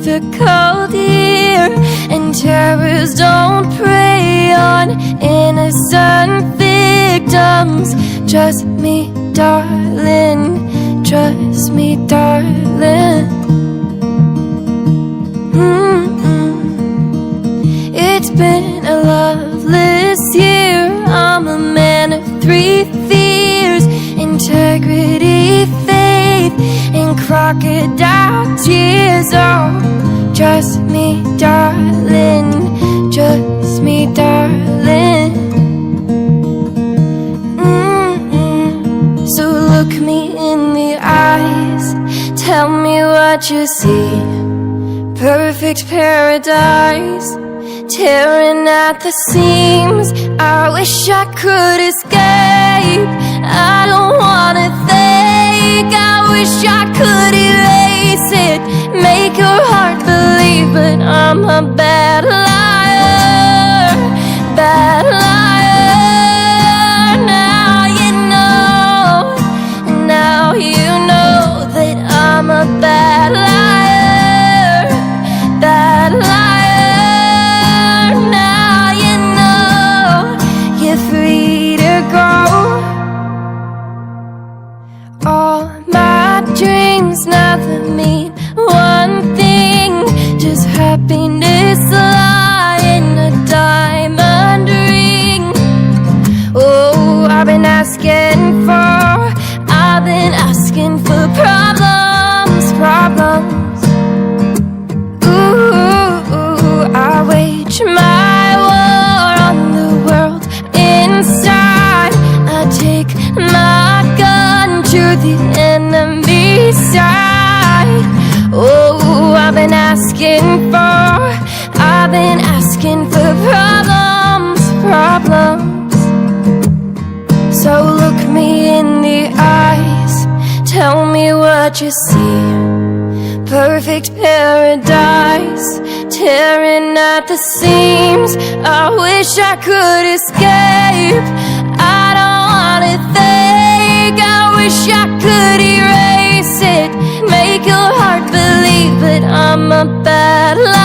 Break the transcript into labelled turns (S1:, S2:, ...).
S1: difficult here, and terrors don't prey on innocent victims. Trust me, darling, trust me, darling. It's been a loveless year. I'm a man of three fears: integrity, faith, and crocodile tears. Oh, trust me, darling, trust me, darling. So look me in the eyes, tell me what you see. Perfect paradise, tearing at the seams. I wish I could escape. I don't wanna think. I wish I could erase it, make your heart believe, but I'm a bad liar, bad liar. Now you know, now you know that I'm a bad liar, bad liar. Now you know you're free to go. All my dreams never mean one thing, just happiness lie in a diamond ring. Oh, I've been asking for problems, problems. Ooh, I wage my war on the world inside. I take my gun to the enemy side. Oh, I've been asking for problems, problems. So look me in the eyes, tell me what you see. Perfect paradise, tearing at the seams. I wish I could escape. I don't wanna think. I wish I could erase it, make your heart believe, but I'm a bad liar.